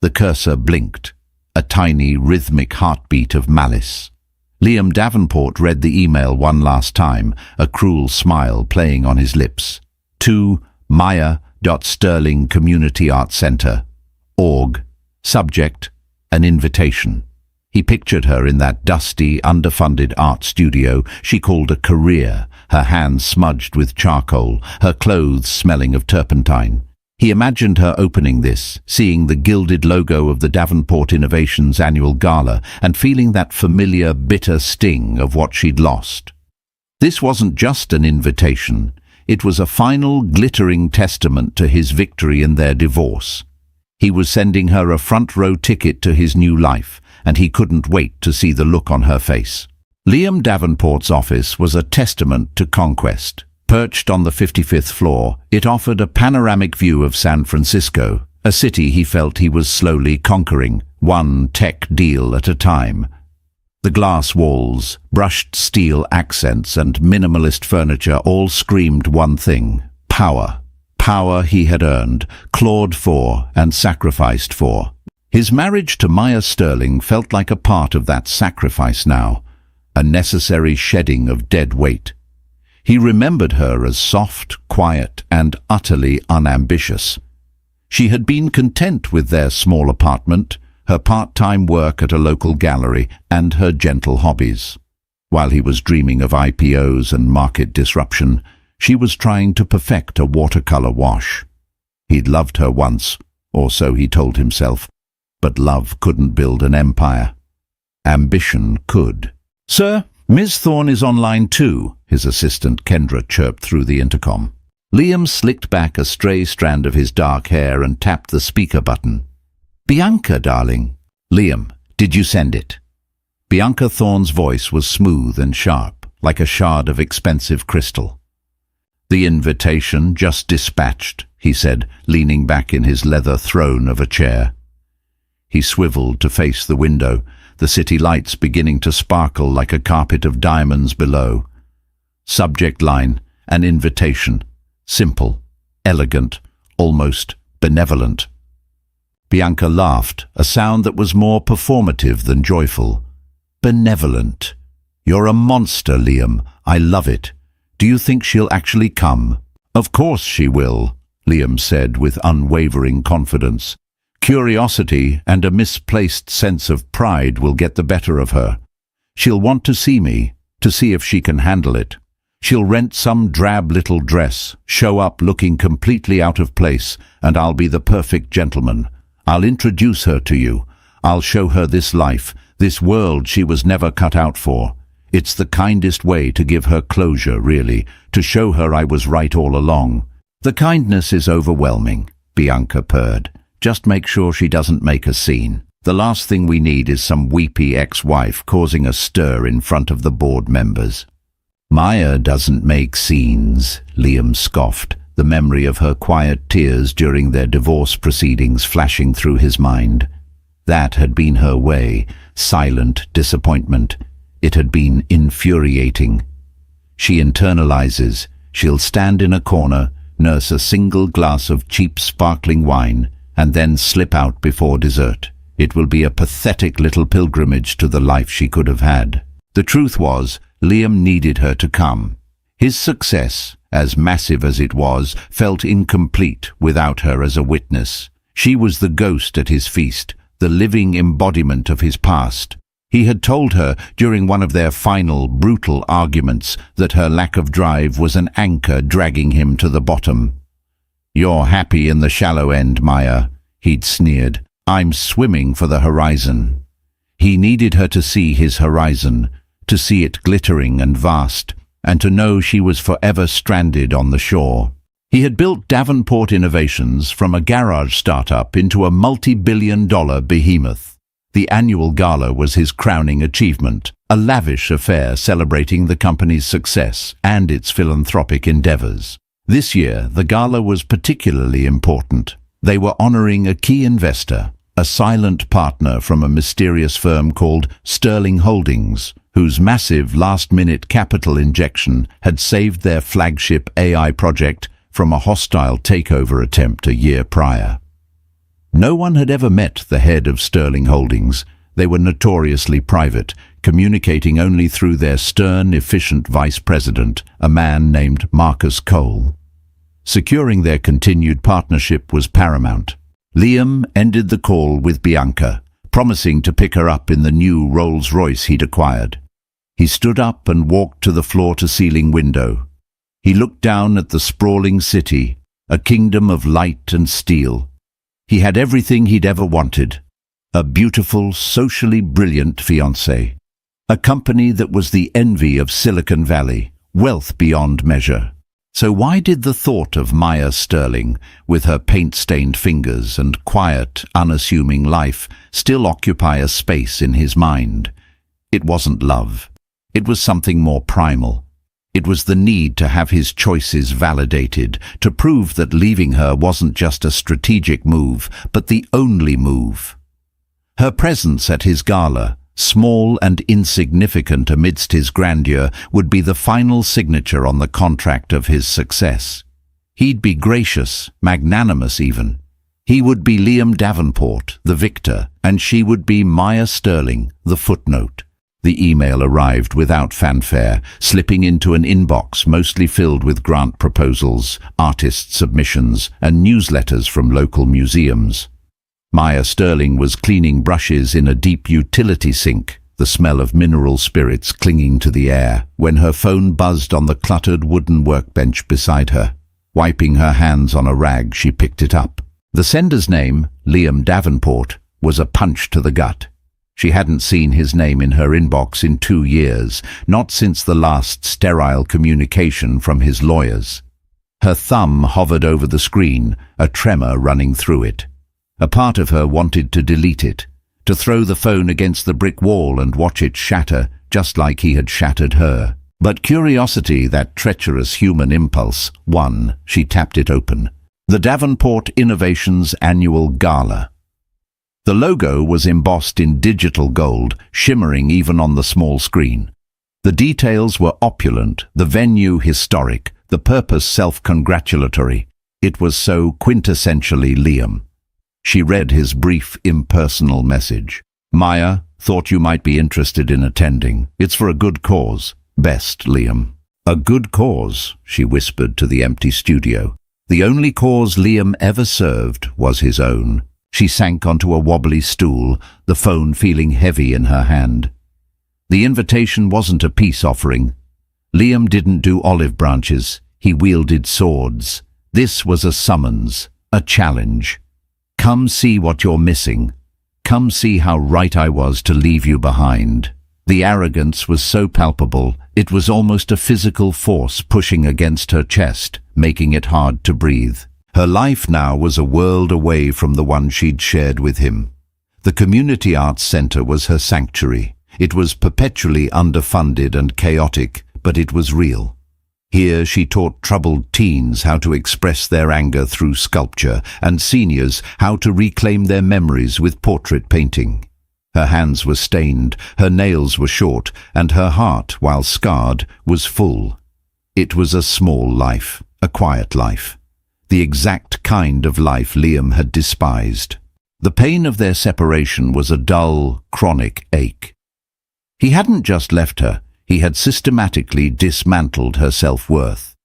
The cursor blinked, a tiny rhythmic heartbeat of malice. Liam Davenport read the email one last time, a cruel smile playing on his lips. To Maya.Sterling Community Art Center. Org. Subject, an invitation. He pictured her in that dusty, underfunded art studio she called a career, her hands smudged with charcoal, her clothes smelling of turpentine. He imagined her opening this, seeing the gilded logo of the Davenport Innovations annual gala and feeling that familiar, bitter sting of what she'd lost. This wasn't just an invitation. It was a final, glittering testament to his victory in their divorce. He was sending her a front-row ticket to his new life, and he couldn't wait to see the look on her face. Liam Davenport's office was a testament to conquest. Perched on the 55th floor, it offered a panoramic view of San Francisco, a city he felt he was slowly conquering, one tech deal at a time. The glass walls, brushed steel accents and minimalist furniture all screamed one thing: power. Power he had earned, clawed for, and sacrificed for. His marriage to Maya Sterling felt like a part of that sacrifice now, a necessary shedding of dead weight. He remembered her as soft, quiet, and utterly unambitious. She had been content with their small apartment, her part-time work at a local gallery, and her gentle hobbies. While he was dreaming of IPOs and market disruption, she was trying to perfect a watercolor wash. He'd loved her once, or so he told himself, but love couldn't build an empire. Ambition could. "Sir, Ms. Thorne is on line 2, his assistant Kendra chirped through the intercom. Liam slicked back a stray strand of his dark hair and tapped the speaker button. "Bianca, darling." "Liam, did you send it?" Bianca Thorne's voice was smooth and sharp, like a shard of expensive crystal. "The invitation just dispatched," he said, leaning back in his leather throne of a chair. He swiveled to face the window, the city lights beginning to sparkle like a carpet of diamonds below. Subject line, an invitation. Simple, elegant, almost benevolent. Bianca laughed, a sound that was more performative than joyful. "Benevolent. You're a monster, Liam. I love it. Do you think she'll actually come?" "Of course she will," Liam said with unwavering confidence. "Curiosity and a misplaced sense of pride will get the better of her. She'll want to see me, to see if she can handle it. She'll rent some drab little dress, show up looking completely out of place, and I'll be the perfect gentleman. I'll introduce her to you. I'll show her this life, this world she was never cut out for. It's the kindest way to give her closure, really, to show her I was right all along." "The kindness is overwhelming," Bianca purred. "Just make sure she doesn't make a scene. The last thing we need is some weepy ex-wife causing a stir in front of the board members." "Maya doesn't make scenes," Liam scoffed, the memory of her quiet tears during their divorce proceedings flashing through his mind. That had been her way, silent disappointment. It had been infuriating. She internalizes. She'll stand in a corner, nurse a single glass of cheap sparkling wine, and then slip out before dessert. It will be a pathetic little pilgrimage to the life she could have had. The truth was, Liam needed her to come. His success, as massive as it was, felt incomplete without her as a witness. She was the ghost at his feast, the living embodiment of his past. He had told her during one of their final, brutal arguments that her lack of drive was an anchor dragging him to the bottom. "You're happy in the shallow end, Maya," he'd sneered. "I'm swimming for the horizon." He needed her to see his horizon, to see it glittering and vast, and to know she was forever stranded on the shore. He had built Davenport Innovations from a garage startup into a multi-billion-dollar behemoth. The annual gala was his crowning achievement, a lavish affair celebrating the company's success and its philanthropic endeavors. This year, the gala was particularly important. They were honoring a key investor, a silent partner from a mysterious firm called Sterling Holdings, whose massive last-minute capital injection had saved their flagship AI project from a hostile takeover attempt a year prior. No one had ever met the head of Sterling Holdings. They were notoriously private, communicating only through their stern, efficient vice president, a man named Marcus Cole. Securing their continued partnership was paramount. Liam ended the call with Bianca, promising to pick her up in the new Rolls-Royce he'd acquired. He stood up and walked to the floor-to-ceiling window. He looked down at the sprawling city, a kingdom of light and steel. He had everything he'd ever wanted. A beautiful, socially brilliant fiancée. A company that was the envy of Silicon Valley, wealth beyond measure. So why did the thought of Maya Sterling, with her paint-stained fingers and quiet, unassuming life, still occupy a space in his mind? It wasn't love. It was something more primal. It was the need to have his choices validated, to prove that leaving her wasn't just a strategic move, but the only move. Her presence at his gala, small and insignificant amidst his grandeur, would be the final signature on the contract of his success. He'd be gracious, magnanimous even. He would be Liam Davenport, the victor, and she would be Maya Sterling, the footnote. The email arrived without fanfare, slipping into an inbox mostly filled with grant proposals, artist submissions, and newsletters from local museums. Maya Sterling was cleaning brushes in a deep utility sink, the smell of mineral spirits clinging to the air, when her phone buzzed on the cluttered wooden workbench beside her. Wiping her hands on a rag, she picked it up. The sender's name, Liam Davenport, was a punch to the gut. She hadn't seen his name in her inbox in 2 years, not since the last sterile communication from his lawyers. Her thumb hovered over the screen, a tremor running through it. A part of her wanted to delete it, to throw the phone against the brick wall and watch it shatter, just like he had shattered her. But curiosity, that treacherous human impulse, won. She tapped it open. The Davenport Innovations Annual Gala. The logo was embossed in digital gold, shimmering even on the small screen. The details were opulent, the venue historic, the purpose self-congratulatory. It was so quintessentially Liam. She read his brief, impersonal message. Maya, thought you might be interested in attending. It's for a good cause. Best, Liam. A good cause, she whispered to the empty studio. The only cause Liam ever served was his own. She sank onto a wobbly stool, the phone feeling heavy in her hand. The invitation wasn't a peace offering. Liam didn't do olive branches. He wielded swords. This was a summons, a challenge. Come see what you're missing. Come see how right I was to leave you behind. The arrogance was so palpable, it was almost a physical force pushing against her chest, making it hard to breathe. Her life now was a world away from the one she'd shared with him. The Community Arts Center was her sanctuary. It was perpetually underfunded and chaotic, but it was real. Here she taught troubled teens how to express their anger through sculpture, and seniors how to reclaim their memories with portrait painting. Her hands were stained, her nails were short, and her heart, while scarred, was full. It was a small life, a quiet life. The exact kind of life Liam had despised. The pain of their separation was a dull, chronic ache. He hadn't just left her. He had systematically dismantled her self-worth.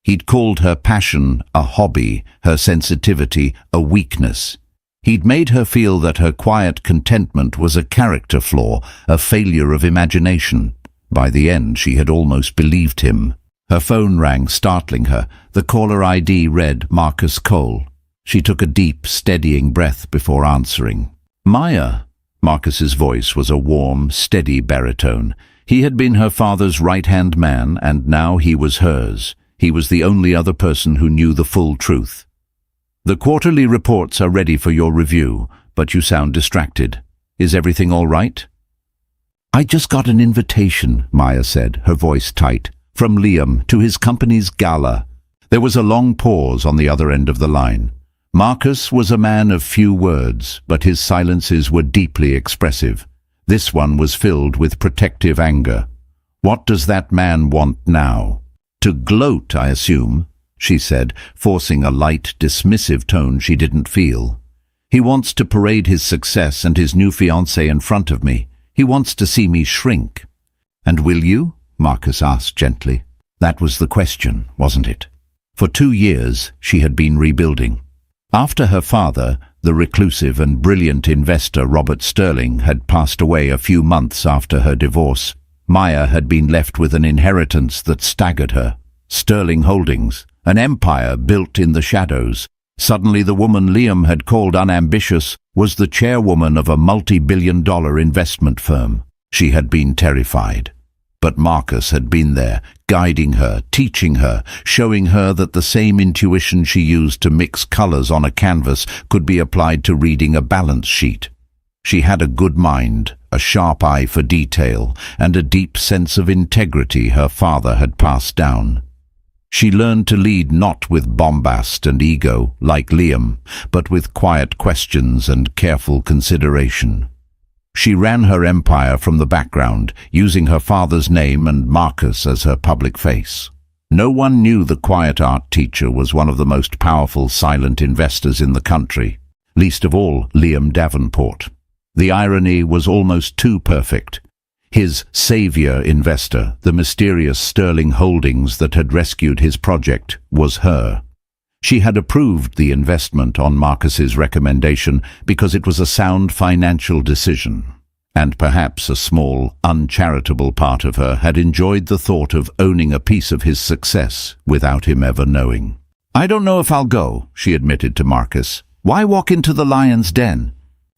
He'd called her passion a hobby, her sensitivity a weakness. He'd made her feel that her quiet contentment was a character flaw, a failure of imagination. By the end, she had almost believed him. Her phone rang, startling her. The caller ID read Marcus Cole. She took a deep, steadying breath before answering. Maya. Marcus's voice was a warm, steady baritone. He had been her father's right-hand man, and now he was hers. He was the only other person who knew the full truth. The quarterly reports are ready for your review, but you sound distracted. Is everything all right? I just got an invitation, Maya said, her voice tight, from Liam to his company's gala. There was a long pause on the other end of the line. Marcus was a man of few words, but his silences were deeply expressive. This one was filled with protective anger. What does that man want now? To gloat, I assume, she said, forcing a light, dismissive tone she didn't feel. He wants to parade his success and his new fiancée in front of me. He wants to see me shrink." "And will you?" Marcus asked gently. That was the question, wasn't it? For 2 years, she had been rebuilding. After her father, the reclusive and brilliant investor Robert Sterling, had passed away a few months after her divorce, Maya had been left with an inheritance that staggered her. Sterling Holdings, an empire built in the shadows. Suddenly the woman Liam had called unambitious was the chairwoman of a multi-billion-dollar investment firm. She had been terrified. But Marcus had been there, guiding her, teaching her, showing her that the same intuition she used to mix colors on a canvas could be applied to reading a balance sheet. She had a good mind, a sharp eye for detail, and a deep sense of integrity her father had passed down. She learned to lead not with bombast and ego, like Liam, but with quiet questions and careful consideration. She ran her empire from the background, using her father's name and Marcus as her public face. No one knew the quiet art teacher was one of the most powerful silent investors in the country, least of all Liam Davenport. The irony was almost too perfect. His savior investor, the mysterious Sterling Holdings that had rescued his project, was her. She had approved the investment on Marcus's recommendation because it was a sound financial decision. And perhaps a small, uncharitable part of her had enjoyed the thought of owning a piece of his success without him ever knowing. "I don't know if I'll go," she admitted to Marcus. "Why walk into the lion's den?"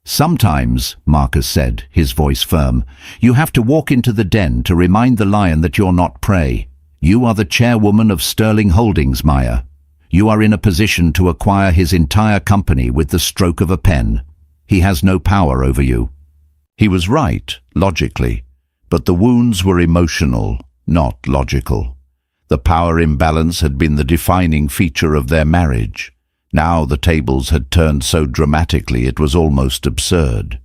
"Sometimes," Marcus said, his voice firm, "you have to walk into the den to remind the lion that you're not prey. You are the chairwoman of Sterling Holdings, Maya. You are in a position to acquire his entire company with the stroke of a pen. He has no power over you." He was right, logically, but the wounds were emotional, not logical. The power imbalance had been the defining feature of their marriage. Now the tables had turned so dramatically it was almost absurd.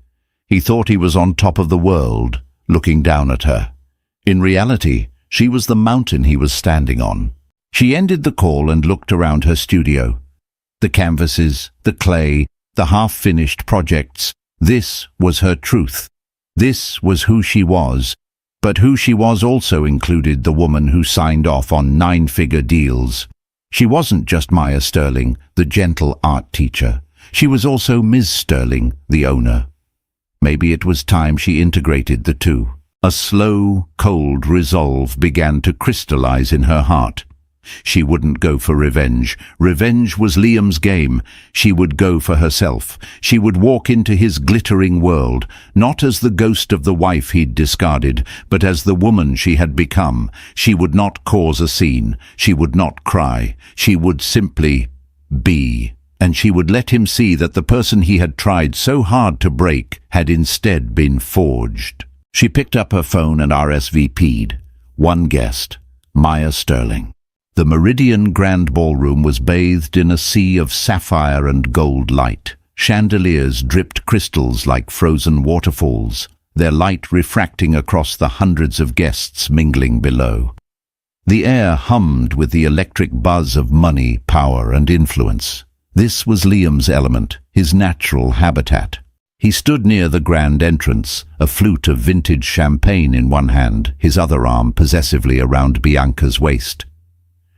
He thought he was on top of the world, looking down at her. In reality, she was the mountain he was standing on. She ended the call and looked around her studio. The canvases, the clay, the half-finished projects. This was her truth. This was who she was. But who she was also included the woman who signed off on 9-figure deals. She wasn't just Maya Sterling, the gentle art teacher. She was also Ms. Sterling, the owner. Maybe it was time she integrated the two. A slow, cold resolve began to crystallize in her heart. She wouldn't go for revenge. Revenge was Liam's game. She would go for herself. She would walk into his glittering world, not as the ghost of the wife he'd discarded, but as the woman she had become. She would not cause a scene. She would not cry. She would simply be. And she would let him see that the person he had tried so hard to break had instead been forged. She picked up her phone and RSVP'd. One guest, Maya Sterling. The Meridian Grand Ballroom was bathed in a sea of sapphire and gold light. Chandeliers dripped crystals like frozen waterfalls, their light refracting across the hundreds of guests mingling below. The air hummed with the electric buzz of money, power, and influence. This was Liam's element, his natural habitat. He stood near the grand entrance, a flute of vintage champagne in one hand, his other arm possessively around Bianca's waist.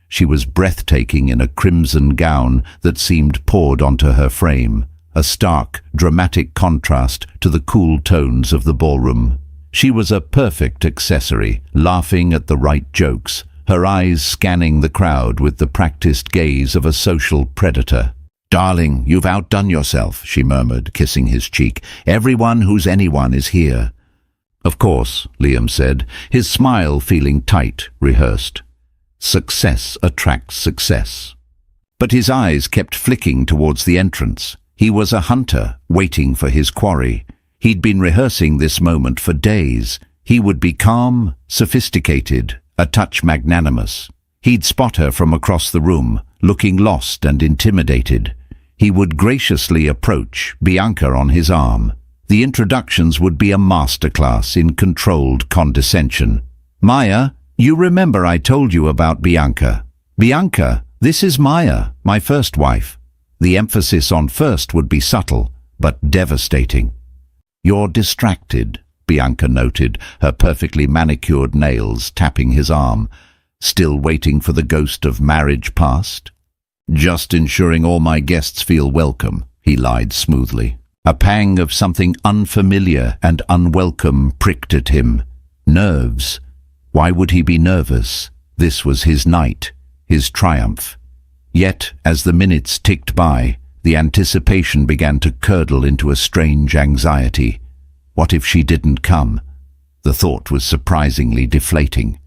She was breathtaking in a crimson gown that seemed poured onto her frame, a stark, dramatic contrast to the cool tones of the ballroom. She was a perfect accessory, laughing at the right jokes, her eyes scanning the crowd with the practiced gaze of a social predator. "Darling, you've outdone yourself," she murmured, kissing his cheek. "Everyone who's anyone is here." "Of course," Liam said, his smile feeling tight, rehearsed. Success attracts success. But his eyes kept flicking towards the entrance. He was a hunter, waiting for his quarry. He'd been rehearsing this moment for days. He would be calm, sophisticated, a touch magnanimous. He'd spot her from across the room, looking lost and intimidated. He would graciously approach, Bianca on his arm. The introductions would be a masterclass in controlled condescension. "Maya, you remember I told you about Bianca. Bianca, this is Maya, my first wife." The emphasis on first would be subtle, but devastating. "You're distracted," Bianca noted, her perfectly manicured nails tapping his arm. "Still waiting for the ghost of marriage past?" "Just ensuring all my guests feel welcome," he lied smoothly. A pang of something unfamiliar and unwelcome pricked at him. Nerves. Why would he be nervous? This was his night, his triumph. Yet, as the minutes ticked by, the anticipation began to curdle into a strange anxiety. What if she didn't come? The thought was surprisingly deflating.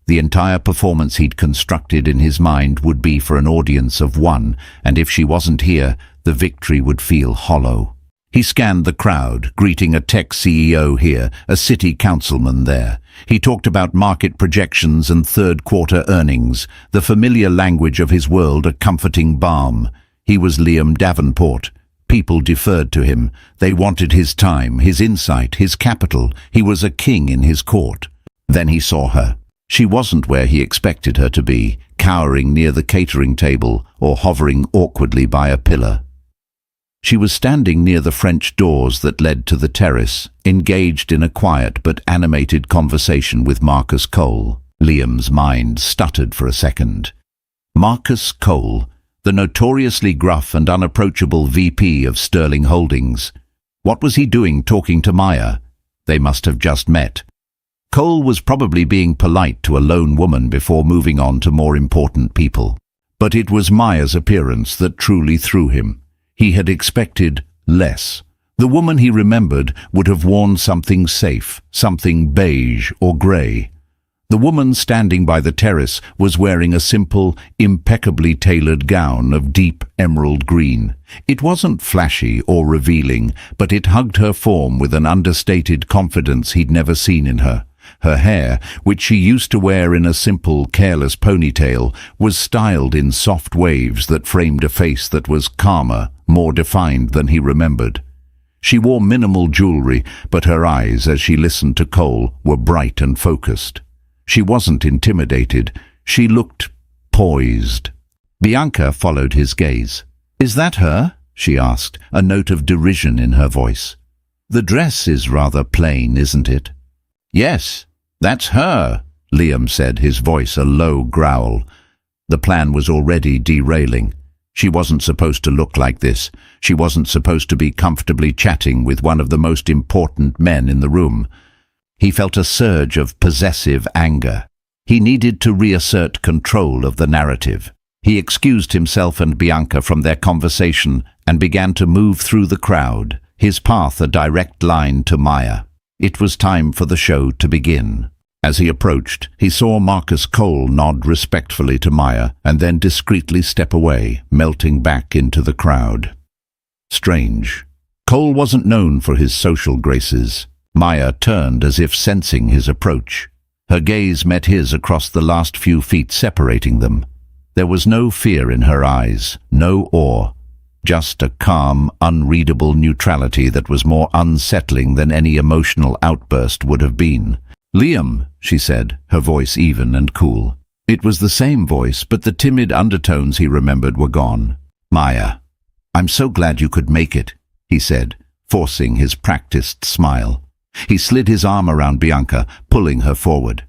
The entire performance he'd constructed in his mind would be for an audience of one, and if she wasn't here, the victory would feel hollow. He scanned the crowd, greeting a tech CEO here, a city councilman there. He talked about market projections and third-quarter earnings, the familiar language of his world a comforting balm. He was Liam Davenport. People deferred to him. They wanted his time, his insight, his capital. He was a king in his court. Then he saw her. She wasn't where he expected her to be, cowering near the catering table or hovering awkwardly by a pillar. She was standing near the French doors that led to the terrace, engaged in a quiet but animated conversation with Marcus Cole. Liam's mind stuttered for a second. Marcus Cole, the notoriously gruff and unapproachable VP of Sterling Holdings. What was he doing talking to Maya? They must have just met. Cole was probably being polite to a lone woman before moving on to more important people. But it was Maya's appearance that truly threw him. He had expected less. The woman he remembered would have worn something safe, something beige or grey. The woman standing by the terrace was wearing a simple, impeccably tailored gown of deep emerald green. It wasn't flashy or revealing, but it hugged her form with an understated confidence he'd never seen in her. Her hair, which she used to wear in a simple, careless ponytail, was styled in soft waves that framed a face that was calmer, more defined than he remembered. She wore minimal jewelry, but her eyes, as she listened to Cole, were bright and focused. She wasn't intimidated. She looked poised. Bianca followed his gaze. "Is that her?" she asked, a note of derision in her voice. "The dress is rather plain, isn't it?" "Yes, that's her," Liam said, his voice a low growl. The plan was already derailing. She wasn't supposed to look like this. She wasn't supposed to be comfortably chatting with one of the most important men in the room. He felt a surge of possessive anger. He needed to reassert control of the narrative. He excused himself and Bianca from their conversation and began to move through the crowd, his path a direct line to Maya. It was time for the show to begin. As he approached, he saw Marcus Cole nod respectfully to Maya and then discreetly step away, melting back into the crowd. Strange. Cole wasn't known for his social graces. Maya turned as if sensing his approach. Her gaze met his across the last few feet separating them. There was no fear in her eyes, no awe. Just a calm, unreadable neutrality that was more unsettling than any emotional outburst would have been. "Liam," she said, her voice even and cool. It was the same voice, but the timid undertones he remembered were gone. "Maya, I'm so glad you could make it," he said, forcing his practiced smile. He slid his arm around Bianca, pulling her forward.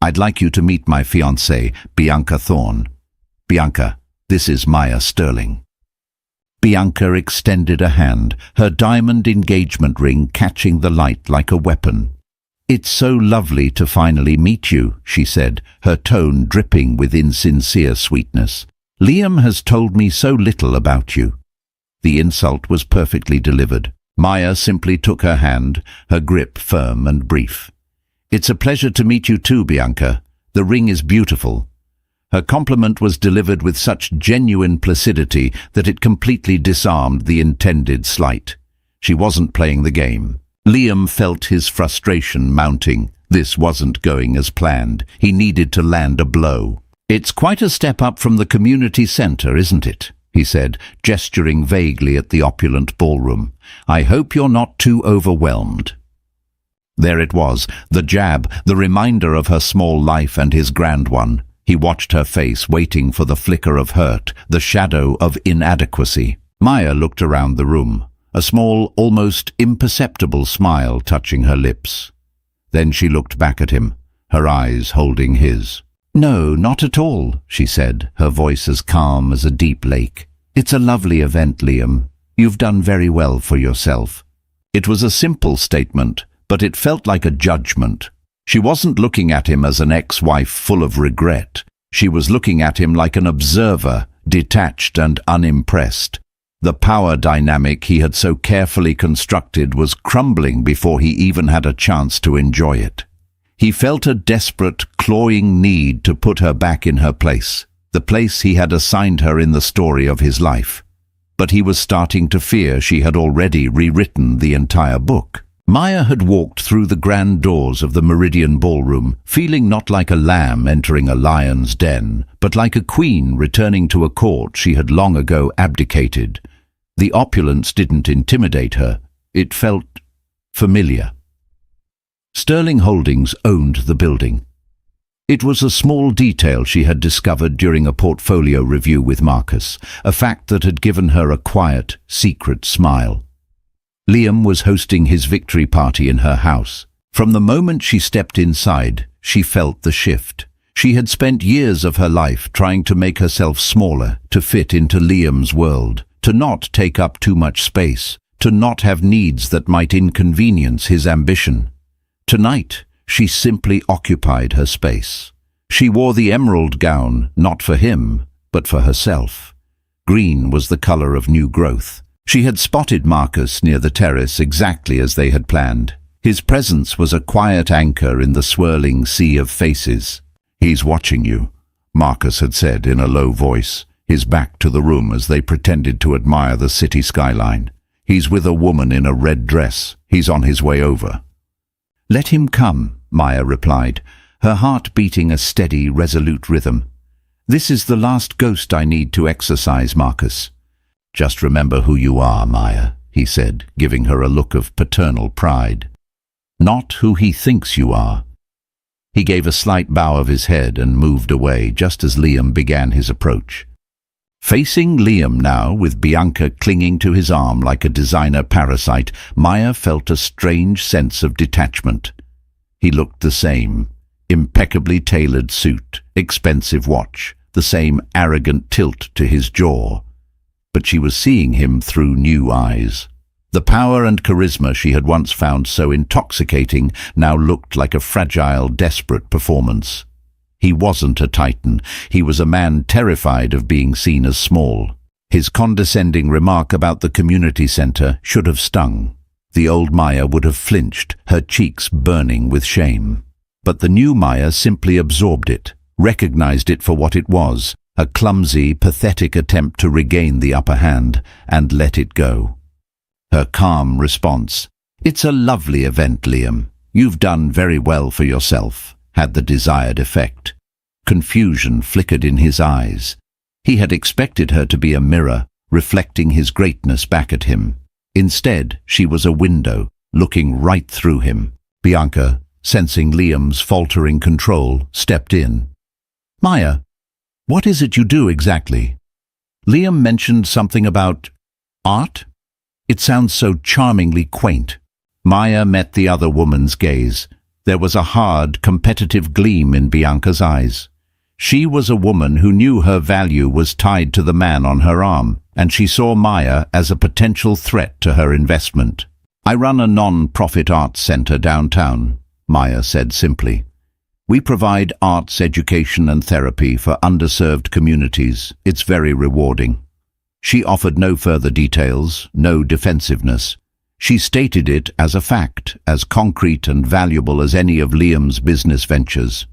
"I'd like you to meet my fiancée, Bianca Thorne. Bianca, this is Maya Sterling." Bianca extended a hand, her diamond engagement ring catching the light like a weapon. "It's so lovely to finally meet you," she said, her tone dripping with insincere sweetness. "Liam has told me so little about you." The insult was perfectly delivered. Maya simply took her hand, her grip firm and brief. "It's a pleasure to meet you too, Bianca. The ring is beautiful." Her compliment was delivered with such genuine placidity that it completely disarmed the intended slight. She wasn't playing the game. Liam felt his frustration mounting. This wasn't going as planned. He needed to land a blow. "It's quite a step up from the community center, isn't it?" he said, gesturing vaguely at the opulent ballroom. "I hope you're not too overwhelmed." There it was, the jab, the reminder of her small life and his grand one. He watched her face, waiting for the flicker of hurt, the shadow of inadequacy. Maya looked around the room. a small, almost imperceptible smile touching her lips. Then she looked back at him, her eyes holding his. "No, not at all," she said, her voice as calm as a deep lake. "It's a lovely event, Liam. You've done very well for yourself." It was a simple statement, but it felt like a judgment. She wasn't looking at him as an ex-wife full of regret. She was looking at him like an observer, detached and unimpressed. The power dynamic he had so carefully constructed was crumbling before he even had a chance to enjoy it. He felt a desperate, clawing need to put her back in her place, the place he had assigned her in the story of his life. But he was starting to fear she had already rewritten the entire book. Maya had walked through the grand doors of the Meridian Ballroom, feeling not like a lamb entering a lion's den, but like a queen returning to a court she had long ago abdicated. The opulence didn't intimidate her. It felt familiar. Sterling Holdings owned the building. It was a small detail she had discovered during a portfolio review with Marcus, a fact that had given her a quiet, secret smile. Liam was hosting his victory party in her house. From the moment she stepped inside, she felt the shift. She had spent years of her life trying to make herself smaller, to fit into Liam's world, to not take up too much space, to not have needs that might inconvenience his ambition. Tonight, she simply occupied her space. She wore the emerald gown, not for him, but for herself. Green was the color of new growth. She had spotted Marcus near the terrace exactly as they had planned. His presence was a quiet anchor in the swirling sea of faces. "He's watching you," Marcus had said in a low voice, his back to the room as they pretended to admire the city skyline. "He's with a woman in a red dress. He's on his way over." "Let him come," Maya replied, her heart beating a steady, resolute rhythm. "This is the last ghost I need to exorcise, Marcus." "Just remember who you are, Maya," he said, giving her a look of paternal pride. "Not who he thinks you are." He gave a slight bow of his head and moved away just as Liam began his approach. Facing Liam now, with Bianca clinging to his arm like a designer parasite, Maya felt a strange sense of detachment. He looked the same, impeccably tailored suit, expensive watch, the same arrogant tilt to his jaw. But she was seeing him through new eyes. The power and charisma she had once found so intoxicating now looked like a fragile, desperate performance. He wasn't a titan. He was a man terrified of being seen as small. His condescending remark about the community center should have stung. The old Maya would have flinched, her cheeks burning with shame. But the new Maya simply absorbed it, recognized it for what it was, a clumsy, pathetic attempt to regain the upper hand, and let it go. Her calm response, "It's a lovely event, Liam. You've done very well for yourself," had the desired effect. Confusion flickered in his eyes. He had expected her to be a mirror, reflecting his greatness back at him. Instead, she was a window, looking right through him. Bianca, sensing Liam's faltering control, stepped in. "Maya, what is it you do exactly?" Liam mentioned something about art. It sounds so charmingly quaint. Maya met the other woman's gaze. There was a hard, competitive gleam in Bianca's eyes. She was a woman who knew her value was tied to the man on her arm, and she saw Maya as a potential threat to her investment. "I run a non-profit arts center downtown," Maya said simply. "We provide arts education and therapy for underserved communities. It's very rewarding." She offered no further details, no defensiveness. She stated it as a fact, as concrete and valuable as any of Liam's business ventures.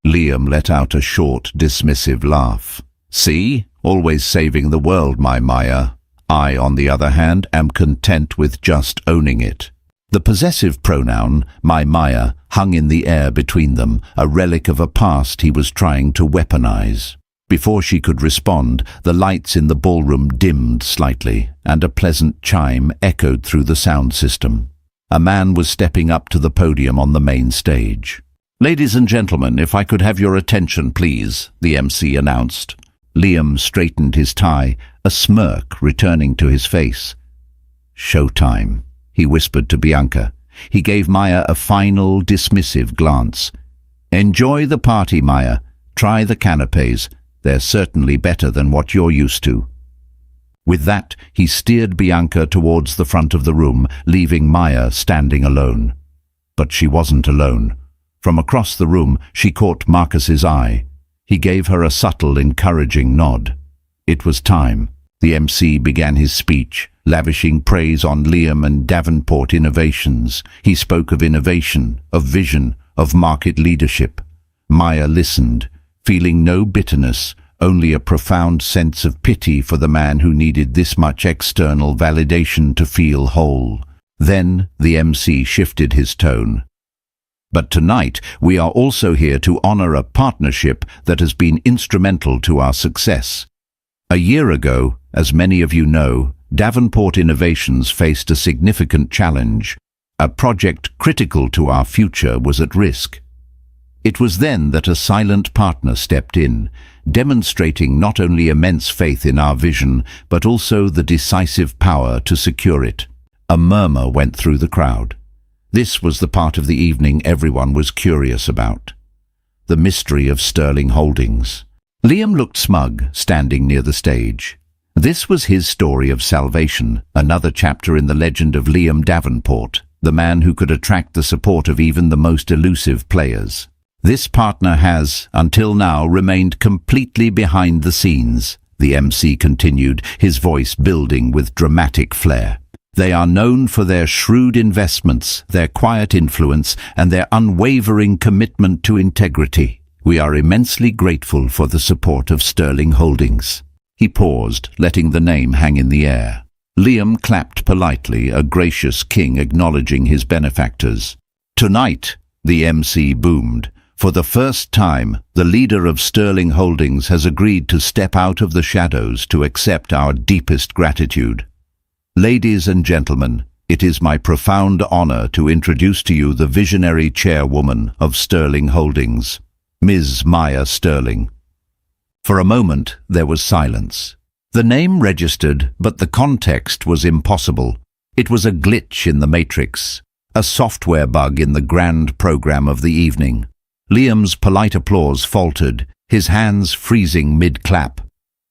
Liam let out a short, dismissive laugh. "See? Always saving the world, my Maya. I, on the other hand, am content with just owning it." The possessive pronoun, my Maya, hung in the air between them, a relic of a past he was trying to weaponize. Before she could respond, the lights in the ballroom dimmed slightly, and a pleasant chime echoed through the sound system. A man was stepping up to the podium on the main stage. "Ladies and gentlemen, if I could have your attention, please," the MC announced. Liam straightened his tie, a smirk returning to his face. Showtime, he whispered to Bianca. He gave Maya a final, dismissive glance. Enjoy the party, Maya. Try the canapes. They're certainly better than what you're used to. With that, he steered Bianca towards the front of the room, leaving Maya standing alone. But she wasn't alone. From across the room, she caught Marcus's eye. He gave her a subtle, encouraging nod. It was time. The MC began his speech, lavishing praise on Liam and Davenport innovations. He spoke of innovation, of vision, of market leadership. Maya listened, feeling no bitterness, only a profound sense of pity for the man who needed this much external validation to feel whole. Then the MC shifted his tone. But tonight we are also here to honor a partnership that has been instrumental to our success. A year ago, as many of you know, Davenport Innovations faced a significant challenge. A project critical to our future was at risk. It was then that a silent partner stepped in, demonstrating not only immense faith in our vision, but also the decisive power to secure it. A murmur went through the crowd. This was the part of the evening everyone was curious about. The mystery of Sterling Holdings. Liam looked smug, standing near the stage. This was his story of salvation, another chapter in the legend of Liam Davenport, the man who could attract the support of even the most elusive players. This partner has, until now, remained completely behind the scenes, the MC continued, his voice building with dramatic flair. They are known for their shrewd investments, their quiet influence, and their unwavering commitment to integrity. We are immensely grateful for the support of Sterling Holdings. He paused, letting the name hang in the air. Liam clapped politely, a gracious king acknowledging his benefactors. Tonight, the MC boomed. For the first time, the leader of Sterling Holdings has agreed to step out of the shadows to accept our deepest gratitude. Ladies and gentlemen, it is my profound honor to introduce to you the visionary chairwoman of Sterling Holdings, Ms. Maya Sterling. For a moment, there was silence. The name registered, but the context was impossible. It was a glitch in the matrix, a software bug in the grand program of the evening. Liam's polite applause faltered, his hands freezing mid-clap.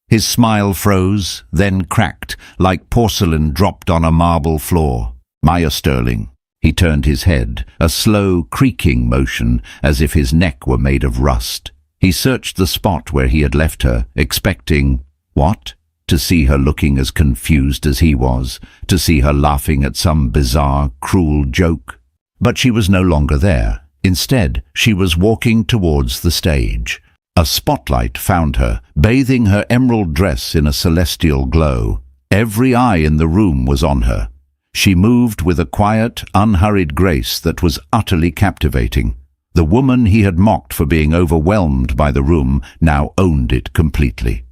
His smile froze, then cracked, like porcelain dropped on a marble floor. Maya Sterling. He turned his head, a slow, creaking motion, as if his neck were made of rust. He searched the spot where he had left her, expecting, what? To see her looking as confused as he was, to see her laughing at some bizarre, cruel joke. But she was no longer there. Instead, she was walking towards the stage. A spotlight found her, bathing her emerald dress in a celestial glow. Every eye in the room was on her. She moved with a quiet, unhurried grace that was utterly captivating. The woman he had mocked for being overwhelmed by the room now owned it completely.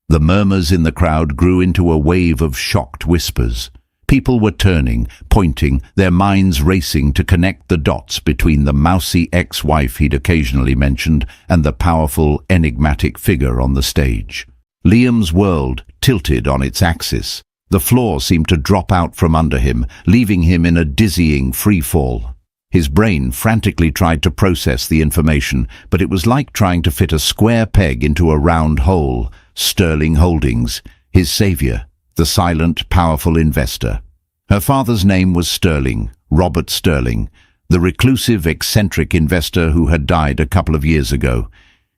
The murmurs in the crowd grew into a wave of shocked whispers. People were turning, pointing, their minds racing to connect the dots between the mousy ex-wife he'd occasionally mentioned and the powerful, enigmatic figure on the stage. Liam's world tilted on its axis. The floor seemed to drop out from under him, leaving him in a dizzying free-fall. His brain frantically tried to process the information, but it was like trying to fit a square peg into a round hole. Sterling Holdings, his savior, the silent, powerful investor. Her father's name was Sterling, Robert Sterling, the reclusive, eccentric investor who had died a couple of years ago.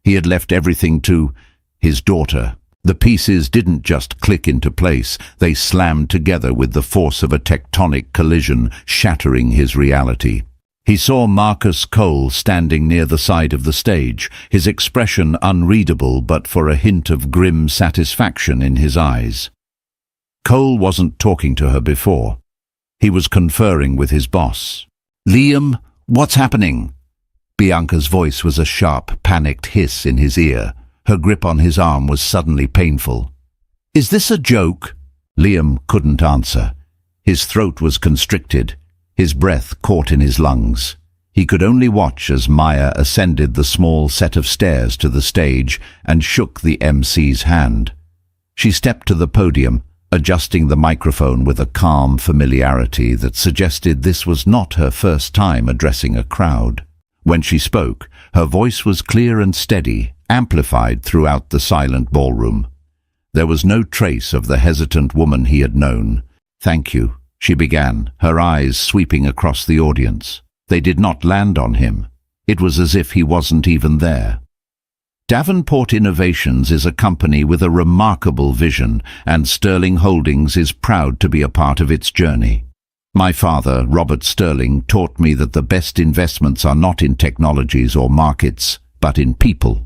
He had left everything to his daughter. The pieces didn't just click into place, they slammed together with the force of a tectonic collision, shattering his reality. He saw Marcus Cole standing near the side of the stage, his expression unreadable but for a hint of grim satisfaction in his eyes. Cole wasn't talking to her before. He was conferring with his boss. "Liam, what's happening?" Bianca's voice was a sharp, panicked hiss in his ear. Her grip on his arm was suddenly painful. "Is this a joke?" Liam couldn't answer. His throat was constricted, his breath caught in his lungs. He could only watch as Maya ascended the small set of stairs to the stage and shook the MC's hand. She stepped to the podium, adjusting the microphone with a calm familiarity that suggested this was not her first time addressing a crowd. When she spoke, her voice was clear and steady, amplified throughout the silent ballroom. There was no trace of the hesitant woman he had known. "Thank you," she began, her eyes sweeping across the audience. They did not land on him. It was as if he wasn't even there. Davenport Innovations is a company with a remarkable vision, and Sterling Holdings is proud to be a part of its journey. My father, Robert Sterling, taught me that the best investments are not in technologies or markets, but in people.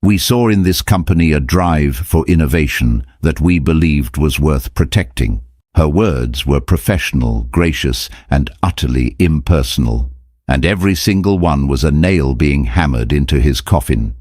We saw in this company a drive for innovation that we believed was worth protecting. Her words were professional, gracious, and utterly impersonal, and every single one was a nail being hammered into his coffin.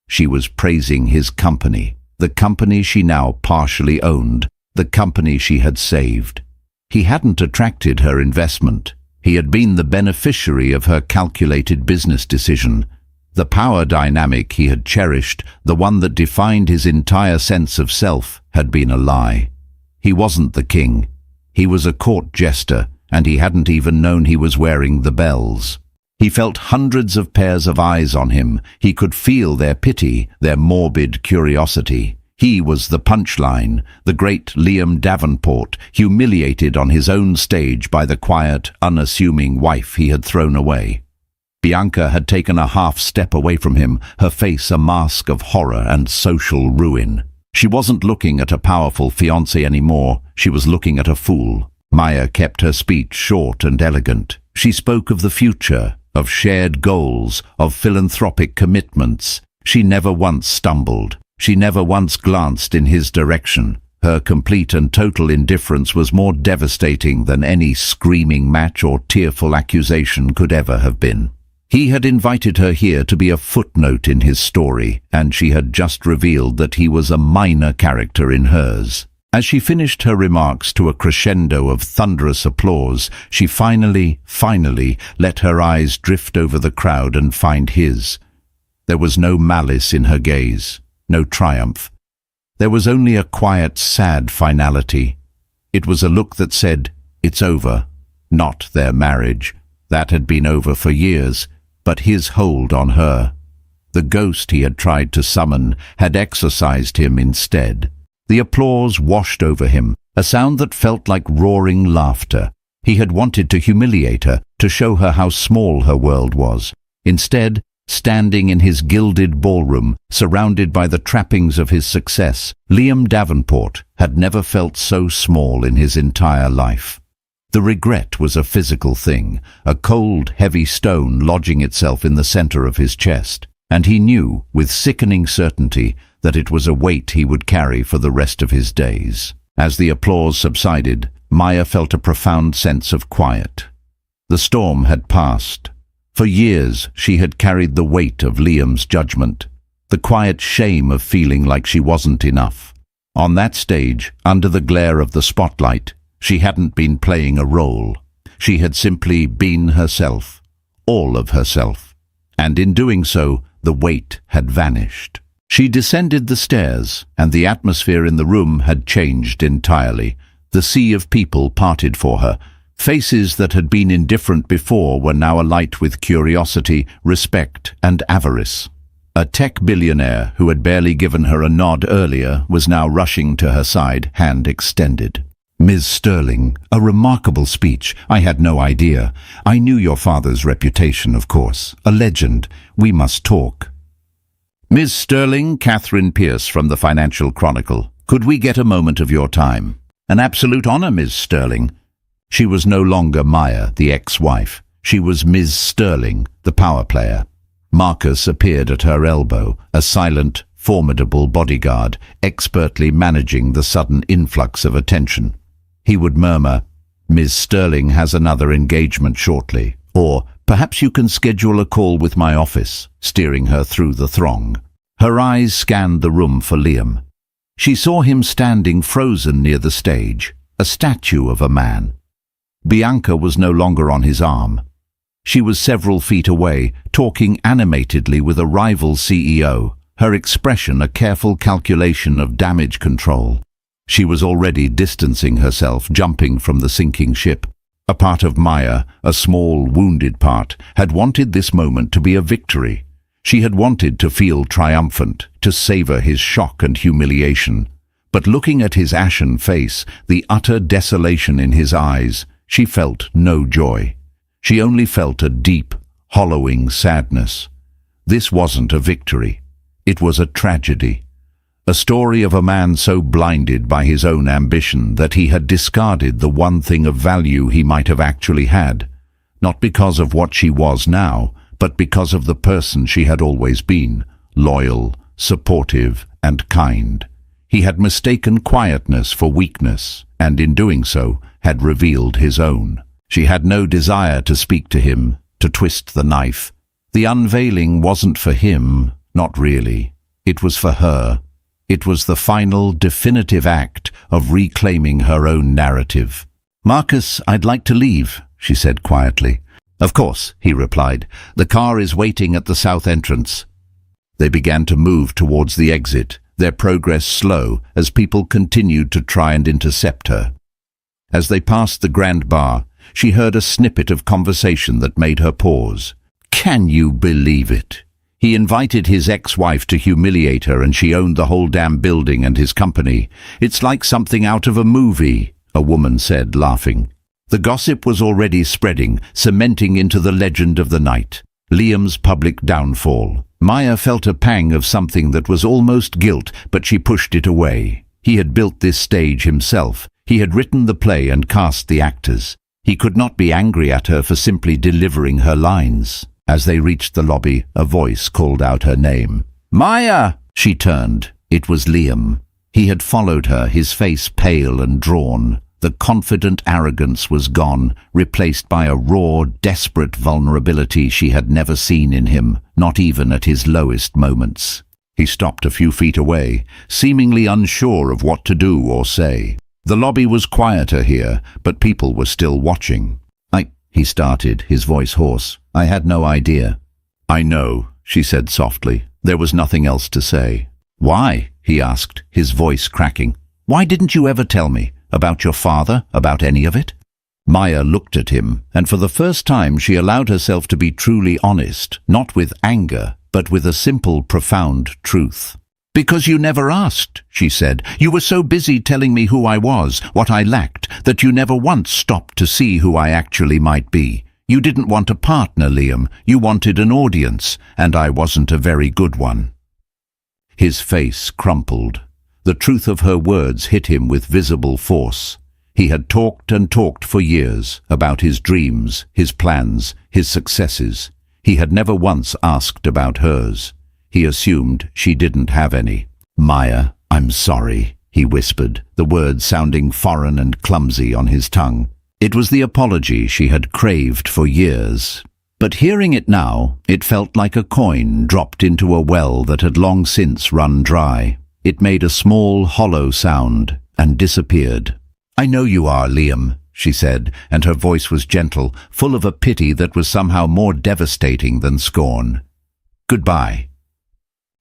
She was praising his company, the company she now partially owned, the company she had saved. He hadn't attracted her investment. He had been the beneficiary of her calculated business decision. The power dynamic he had cherished, the one that defined his entire sense of self, had been a lie. He wasn't the king. He was a court jester, and he hadn't even known he was wearing the bells. He felt hundreds of pairs of eyes on him. He could feel their pity, their morbid curiosity. He was the punchline, the great Liam Davenport, humiliated on his own stage by the quiet, unassuming wife he had thrown away. Bianca had taken a half step away from him, her face a mask of horror and social ruin. She wasn't looking at a powerful fiancé anymore. She was looking at a fool. Maya kept her speech short and elegant. She spoke of the future, of shared goals, of philanthropic commitments. She never once stumbled. She never once glanced in his direction. Her complete and total indifference was more devastating than any screaming match or tearful accusation could ever have been. He had invited her here to be a footnote in his story, and she had just revealed that he was a minor character in hers. As she finished her remarks to a crescendo of thunderous applause, she finally let her eyes drift over the crowd and find his. There was no malice in her gaze, no triumph. There was only a quiet, sad finality. It was a look that said, "It's over." Not their marriage. That had been over for years, but his hold on her. The ghost he had tried to summon had exorcised him instead. The applause washed over him, a sound that felt like roaring laughter. He had wanted to humiliate her, to show her how small her world was. Instead, standing in his gilded ballroom, surrounded by the trappings of his success, Liam Davenport had never felt so small in his entire life. The regret was a physical thing, a cold, heavy stone lodging itself in the center of his chest, and he knew, with sickening certainty, that it was a weight he would carry for the rest of his days. As the applause subsided, Maya felt a profound sense of quiet. The storm had passed. For years she had carried the weight of Liam's judgment, the quiet shame of feeling like she wasn't enough. On that stage, under the glare of the spotlight, she hadn't been playing a role. She had simply been herself, all of herself. And in doing so, the weight had vanished. She descended the stairs, and the atmosphere in the room had changed entirely. The sea of people parted for her. Faces that had been indifferent before were now alight with curiosity, respect, and avarice. A tech billionaire who had barely given her a nod earlier was now rushing to her side, hand extended. "Ms. Sterling, a remarkable speech. I had no idea. I knew your father's reputation, of course. A legend. We must talk." "Ms. Sterling, Catherine Pierce from the Financial Chronicle. Could we get a moment of your time?" "An absolute honor, Ms. Sterling." She was no longer Maya, the ex-wife. She was Ms. Sterling, the power player. Marcus appeared at her elbow, a silent, formidable bodyguard, expertly managing the sudden influx of attention. He would murmur, "Ms. Sterling has another engagement shortly," or, "Perhaps you can schedule a call with my office," steering her through the throng. Her eyes scanned the room for Liam. She saw him standing frozen near the stage, a statue of a man. Bianca was no longer on his arm. She was several feet away, talking animatedly with a rival CEO, her expression a careful calculation of damage control. She was already distancing herself, jumping from the sinking ship. A part of Maya, a small, wounded part, had wanted this moment to be a victory. She had wanted to feel triumphant, to savor his shock and humiliation. But looking at his ashen face, the utter desolation in his eyes, she felt no joy. She only felt a deep, hollowing sadness. This wasn't a victory. It was a tragedy. A story of a man so blinded by his own ambition that he had discarded the one thing of value he might have actually had, not because of what she was now, but because of the person she had always been, loyal, supportive, and kind. He had mistaken quietness for weakness, and in doing so, had revealed his own. She had no desire to speak to him, to twist the knife. The unveiling wasn't for him, not really. It was for her. It was the final, definitive act of reclaiming her own narrative. "Marcus, I'd like to leave," she said quietly. "Of course," he replied. "The car is waiting at the south entrance." They began to move towards the exit, their progress slow as people continued to try and intercept her. As they passed the Grand Bar, she heard a snippet of conversation that made her pause. "Can you believe it? He invited his ex-wife to humiliate her and she owned the whole damn building and his company. It's like something out of a movie," a woman said, laughing. The gossip was already spreading, cementing into the legend of the night. Liam's public downfall. Maya felt a pang of something that was almost guilt, but she pushed it away. He had built this stage himself. He had written the play and cast the actors. He could not be angry at her for simply delivering her lines. As they reached the lobby, a voice called out her name. "Maya!" She turned. It was Liam. He had followed her, his face pale and drawn. The confident arrogance was gone, replaced by a raw, desperate vulnerability she had never seen in him, not even at his lowest moments. He stopped a few feet away, seemingly unsure of what to do or say. The lobby was quieter here, but people were still watching. He started, his voice hoarse. "I had no idea." "I know," she said softly. There was nothing else to say. "Why?" he asked, his voice cracking. "Why didn't you ever tell me? About your father? About any of it?" Maya looked at him, and for the first time she allowed herself to be truly honest, not with anger, but with a simple, profound truth. "Because you never asked," she said. "You were so busy telling me who I was, what I lacked, that you never once stopped to see who I actually might be. You didn't want a partner, Liam. You wanted an audience, and I wasn't a very good one." His face crumpled. The truth of her words hit him with visible force. He had talked and talked for years about his dreams, his plans, his successes. He had never once asked about hers. He assumed she didn't have any. "Maya, I'm sorry," he whispered, the words sounding foreign and clumsy on his tongue. It was the apology she had craved for years. But hearing it now, it felt like a coin dropped into a well that had long since run dry. It made a small, hollow sound and disappeared. "I know you are, Liam," she said, and her voice was gentle, full of a pity that was somehow more devastating than scorn. "Goodbye."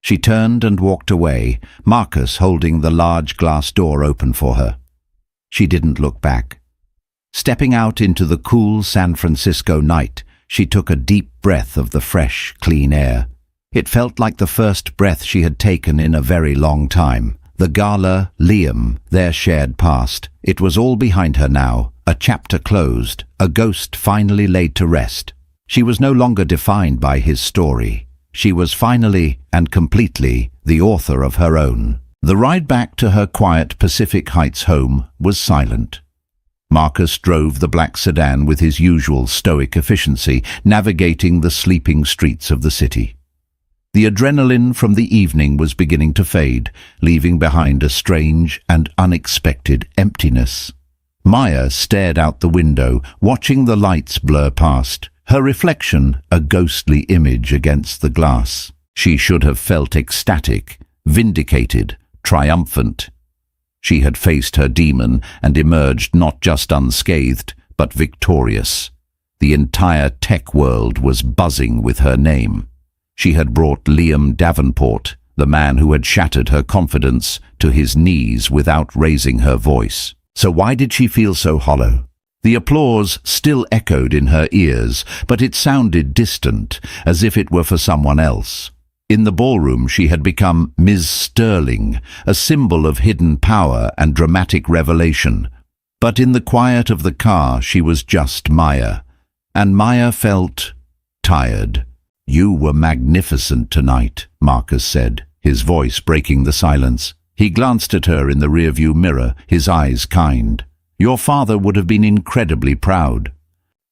She turned and walked away, Marcus holding the large glass door open for her. She didn't look back. Stepping out into the cool San Francisco night, she took a deep breath of the fresh, clean air. It felt like the first breath she had taken in a very long time. The Gala, Liam, their shared past. It was all behind her now, a chapter closed, a ghost finally laid to rest. She was no longer defined by his story. She was finally and completely the author of her own. The ride back to her quiet Pacific Heights home was silent. Marcus drove the black sedan with his usual stoic efficiency, navigating the sleeping streets of the city. The adrenaline from the evening was beginning to fade, leaving behind a strange and unexpected emptiness. Maya stared out the window, watching the lights blur past, her reflection a ghostly image against the glass. She should have felt ecstatic, vindicated, triumphant. She had faced her demon and emerged not just unscathed, but victorious. The entire tech world was buzzing with her name. She had brought Liam Davenport, the man who had shattered her confidence to his knees without raising her voice. So why did she feel so hollow? The applause still echoed in her ears, but it sounded distant, as if it were for someone else. In the ballroom she had become Ms. Sterling, a symbol of hidden power and dramatic revelation. But in the quiet of the car she was just Maya, and Maya felt tired. "You were magnificent tonight," Marcus said, his voice breaking the silence. He glanced at her in the rearview mirror, his eyes kind. "Your father would have been incredibly proud."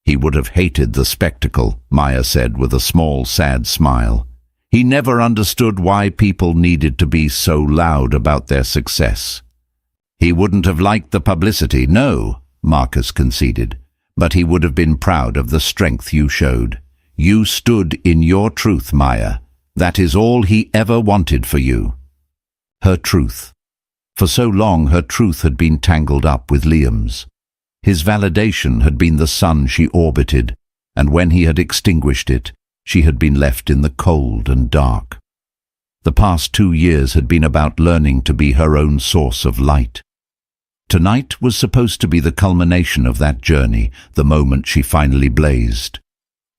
"He would have hated the spectacle," Maya said with a small, sad smile. "He never understood why people needed to be so loud about their success." "He wouldn't have liked the publicity, no," Marcus conceded. "But he would have been proud of the strength you showed. You stood in your truth, Maya. That is all he ever wanted for you." Her truth. For so long her truth had been tangled up with Liam's. His validation had been the sun she orbited, and when he had extinguished it, she had been left in the cold and dark. The past 2 years had been about learning to be her own source of light. Tonight was supposed to be the culmination of that journey, the moment she finally blazed.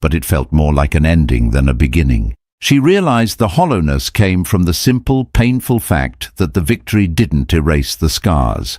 But it felt more like an ending than a beginning. She realized the hollowness came from the simple, painful fact that the victory didn't erase the scars.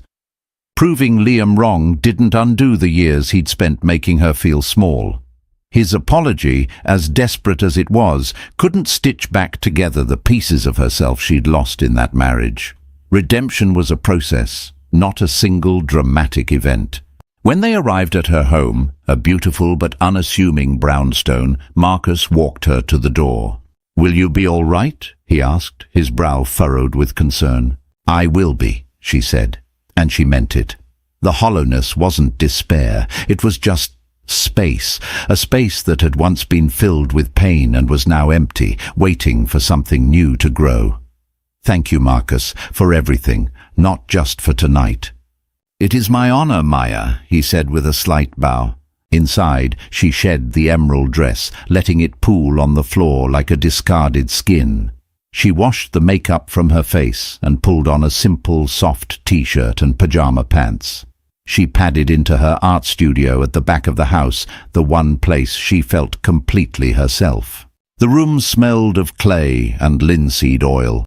Proving Liam wrong didn't undo the years he'd spent making her feel small. His apology, as desperate as it was, couldn't stitch back together the pieces of herself she'd lost in that marriage. Redemption was a process, not a single dramatic event. When they arrived at her home, a beautiful but unassuming brownstone, Marcus walked her to the door. "Will you be all right?" he asked, his brow furrowed with concern. "I will be," she said, and she meant it. The hollowness wasn't despair, it was just space, a space that had once been filled with pain and was now empty, waiting for something new to grow. "Thank you, Marcus, for everything, not just for tonight." "It is my honor, Maya," he said with a slight bow. Inside, she shed the emerald dress, letting it pool on the floor like a discarded skin. She washed the makeup from her face and pulled on a simple, soft t-shirt and pajama pants. She padded into her art studio at the back of the house, the one place she felt completely herself. The room smelled of clay and linseed oil.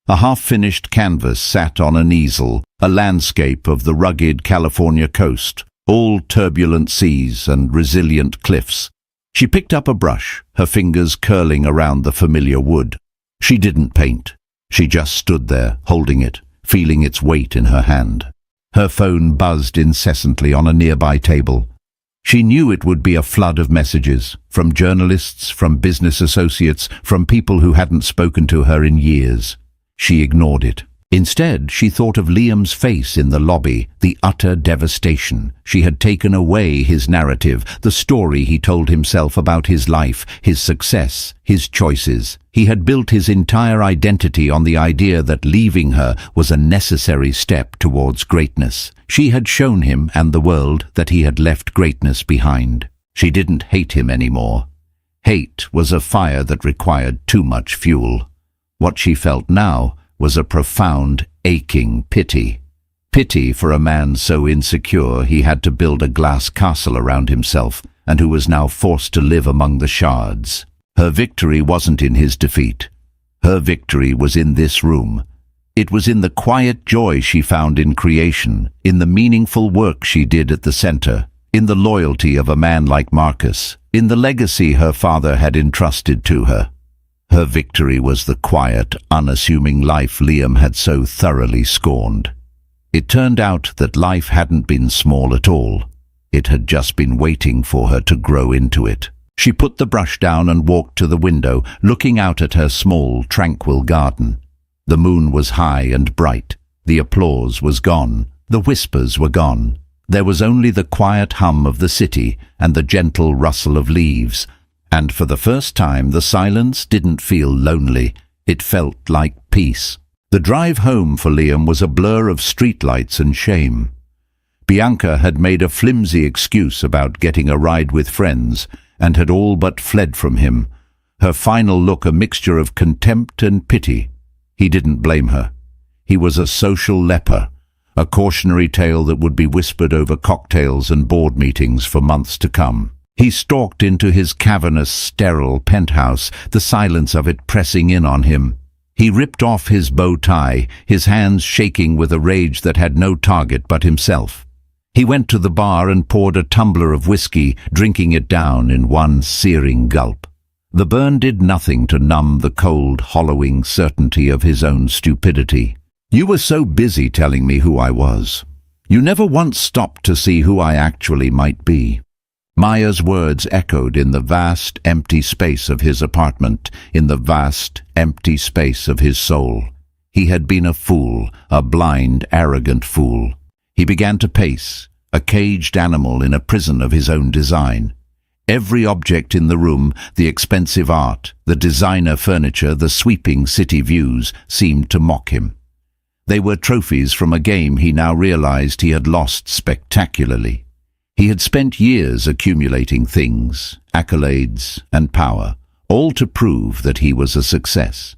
A half-finished canvas sat on an easel, a landscape of the rugged California coast, all turbulent seas and resilient cliffs. She picked up a brush, her fingers curling around the familiar wood. She didn't paint. She just stood there, holding it, feeling its weight in her hand. Her phone buzzed incessantly on a nearby table. She knew it would be a flood of messages, from journalists, from business associates, from people who hadn't spoken to her in years. She ignored it. Instead, she thought of Liam's face in the lobby, the utter devastation. She had taken away his narrative, the story he told himself about his life, his success, his choices. He had built his entire identity on the idea that leaving her was a necessary step towards greatness. She had shown him and the world that he had left greatness behind. She didn't hate him anymore. Hate was a fire that required too much fuel. What she felt now was a profound, aching pity. Pity for a man so insecure he had to build a glass castle around himself and who was now forced to live among the shards. Her victory wasn't in his defeat. Her victory was in this room. It was in the quiet joy she found in creation, in the meaningful work she did at the center, in the loyalty of a man like Marcus, in the legacy her father had entrusted to her. Her victory was the quiet, unassuming life Liam had so thoroughly scorned. It turned out that life hadn't been small at all. It had just been waiting for her to grow into it. She put the brush down and walked to the window, looking out at her small, tranquil garden. The moon was high and bright. The applause was gone. The whispers were gone. There was only the quiet hum of the city and the gentle rustle of leaves. And for the first time, the silence didn't feel lonely. It felt like peace. The drive home for Liam was a blur of streetlights and shame. Bianca had made a flimsy excuse about getting a ride with friends and had all but fled from him, her final look a mixture of contempt and pity. He didn't blame her. He was a social leper, a cautionary tale that would be whispered over cocktails and board meetings for months to come. He stalked into his cavernous, sterile penthouse, the silence of it pressing in on him. He ripped off his bow tie, his hands shaking with a rage that had no target but himself. He went to the bar and poured a tumbler of whiskey, drinking it down in one searing gulp. The burn did nothing to numb the cold, hollowing certainty of his own stupidity. You were so busy telling me who I was. You never once stopped to see who I actually might be. Maya's words echoed in the vast, empty space of his apartment, in the vast, empty space of his soul. He had been a fool, a blind, arrogant fool. He began to pace, a caged animal in a prison of his own design. Every object in the room, the expensive art, the designer furniture, the sweeping city views, seemed to mock him. They were trophies from a game he now realized he had lost spectacularly. He had spent years accumulating things, accolades, and power, all to prove that he was a success.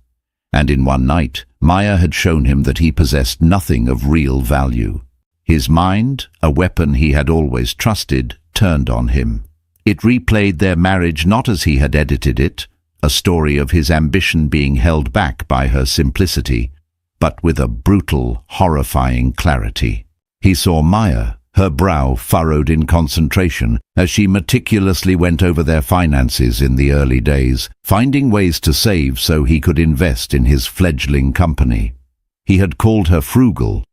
And in one night, Maya had shown him that he possessed nothing of real value. His mind, a weapon he had always trusted, turned on him. It replayed their marriage not as he had edited it, a story of his ambition being held back by her simplicity, but with a brutal, horrifying clarity. He saw Maya, her brow furrowed in concentration, as she meticulously went over their finances in the early days, finding ways to save so he could invest in his fledgling company. He had called her frugal.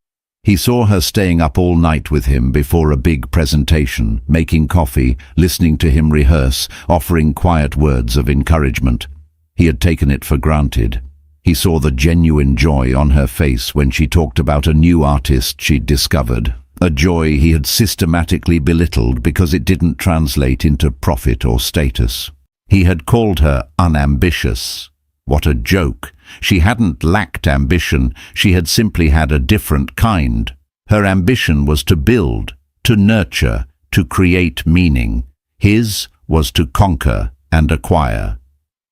He saw her staying up all night with him before a big presentation, making coffee, listening to him rehearse, offering quiet words of encouragement. He had taken it for granted. He saw the genuine joy on her face when she talked about a new artist she'd discovered, a joy he had systematically belittled because it didn't translate into profit or status. He had called her unambitious. What a joke! She hadn't lacked ambition, she had simply had a different kind. Her ambition was to build, to nurture, to create meaning. His was to conquer and acquire.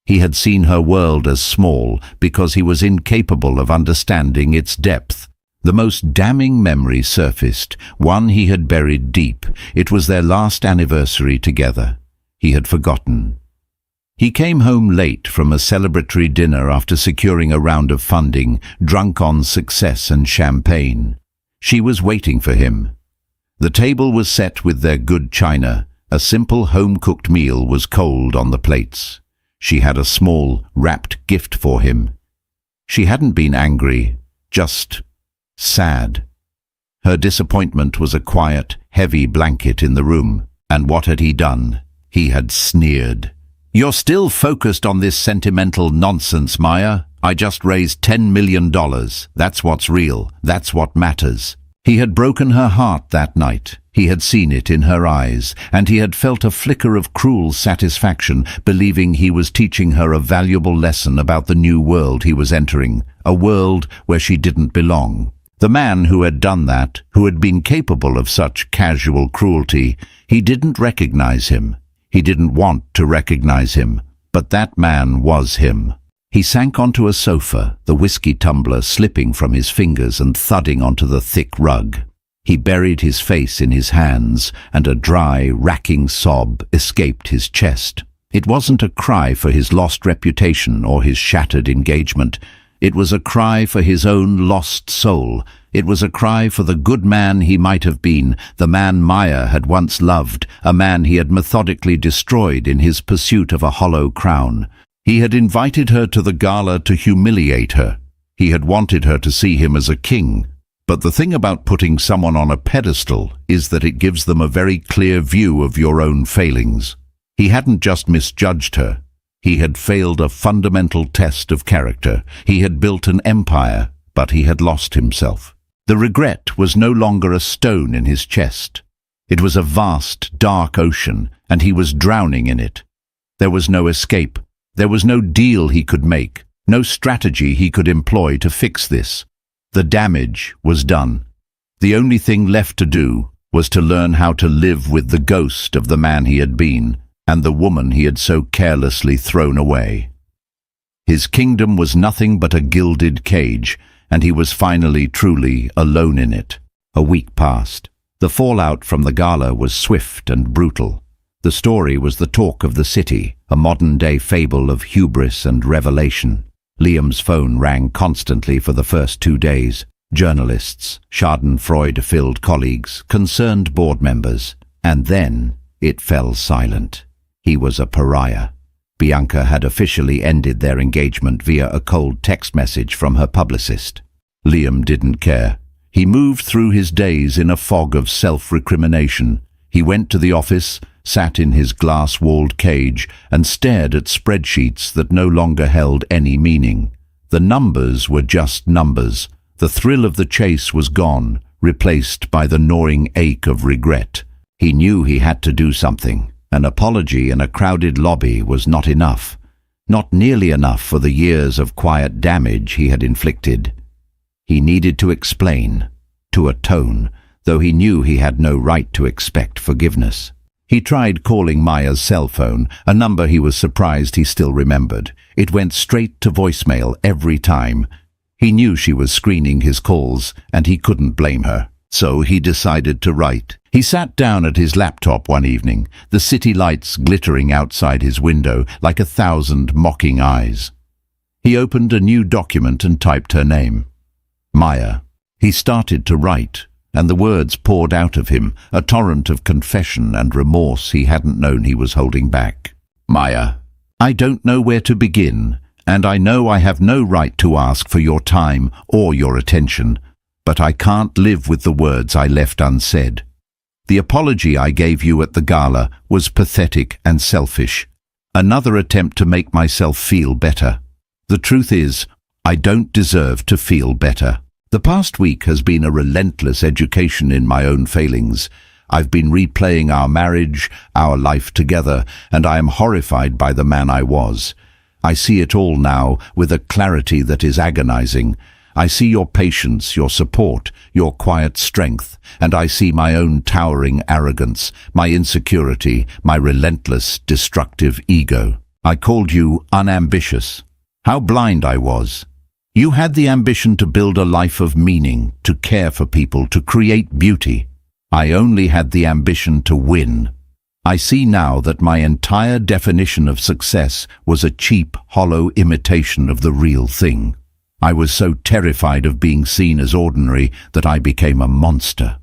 He had seen her world as small because he was incapable of understanding its depth. The most damning memory surfaced, one he had buried deep. It was their last anniversary together. He had forgotten. He came home late from a celebratory dinner after securing a round of funding, drunk on success and champagne. She was waiting for him. The table was set with their good china. A simple home-cooked meal was cold on the plates. She had a small, wrapped gift for him. She hadn't been angry, just sad. Her disappointment was a quiet, heavy blanket in the room. And what had he done? He had sneered. "You're still focused on this sentimental nonsense, Maya. I just raised $10 million. That's what's real. That's what matters." He had broken her heart that night. He had seen it in her eyes, and he had felt a flicker of cruel satisfaction, believing he was teaching her a valuable lesson about the new world he was entering, a world where she didn't belong. The man who had done that, who had been capable of such casual cruelty, he didn't recognize him. He didn't want to recognize him, but that man was him. He sank onto a sofa, the whiskey tumbler slipping from his fingers and thudding onto the thick rug. He buried his face in his hands, and a dry, racking sob escaped his chest. It wasn't a cry for his lost reputation or his shattered engagement. It was a cry for his own lost soul. It was a cry for the good man he might have been, the man Maya had once loved, a man he had methodically destroyed in his pursuit of a hollow crown. He had invited her to the gala to humiliate her. He had wanted her to see him as a king. But the thing about putting someone on a pedestal is that it gives them a very clear view of your own failings. He hadn't just misjudged her. He had failed a fundamental test of character. He had built an empire, but he had lost himself. The regret was no longer a stone in his chest. It was a vast, dark ocean, and he was drowning in it. There was no escape. There was no deal he could make, no strategy he could employ to fix this. The damage was done. The only thing left to do was to learn how to live with the ghost of the man he had been and the woman he had so carelessly thrown away. His kingdom was nothing but a gilded cage, and he was finally truly alone in it. A week passed. The fallout from the gala was swift and brutal. The story was the talk of the city, a modern-day fable of hubris and revelation. Liam's phone rang constantly for the first 2 days. Journalists, Schadenfreude-filled colleagues, concerned board members. And then it fell silent. He was a pariah. Bianca had officially ended their engagement via a cold text message from her publicist. Liam didn't care. He moved through his days in a fog of self-recrimination. He went to the office, sat in his glass-walled cage, and stared at spreadsheets that no longer held any meaning. The numbers were just numbers. The thrill of the chase was gone, replaced by the gnawing ache of regret. He knew he had to do something. An apology in a crowded lobby was not enough. Not nearly enough for the years of quiet damage he had inflicted. He needed to explain, to atone, though he knew he had no right to expect forgiveness. He tried calling Maya's cell phone, a number he was surprised he still remembered. It went straight to voicemail every time. He knew she was screening his calls, and he couldn't blame her. So he decided to write. He sat down at his laptop one evening, the city lights glittering outside his window like 1,000 mocking eyes. He opened a new document and typed her name. Maya. He started to write, and the words poured out of him, a torrent of confession and remorse he hadn't known he was holding back. Maya. I don't know where to begin, and I know I have no right to ask for your time or your attention, but I can't live with the words I left unsaid. The apology I gave you at the gala was pathetic and selfish. Another attempt to make myself feel better. The truth is, I don't deserve to feel better. The past week has been a relentless education in my own failings. I've been replaying our marriage, our life together, and I am horrified by the man I was. I see it all now with a clarity that is agonizing. I see your patience, your support, your quiet strength, and I see my own towering arrogance, my insecurity, my relentless, destructive ego. I called you unambitious. How blind I was. You had the ambition to build a life of meaning, to care for people, to create beauty. I only had the ambition to win. I see now that my entire definition of success was a cheap, hollow imitation of the real thing. I was so terrified of being seen as ordinary that I became a monster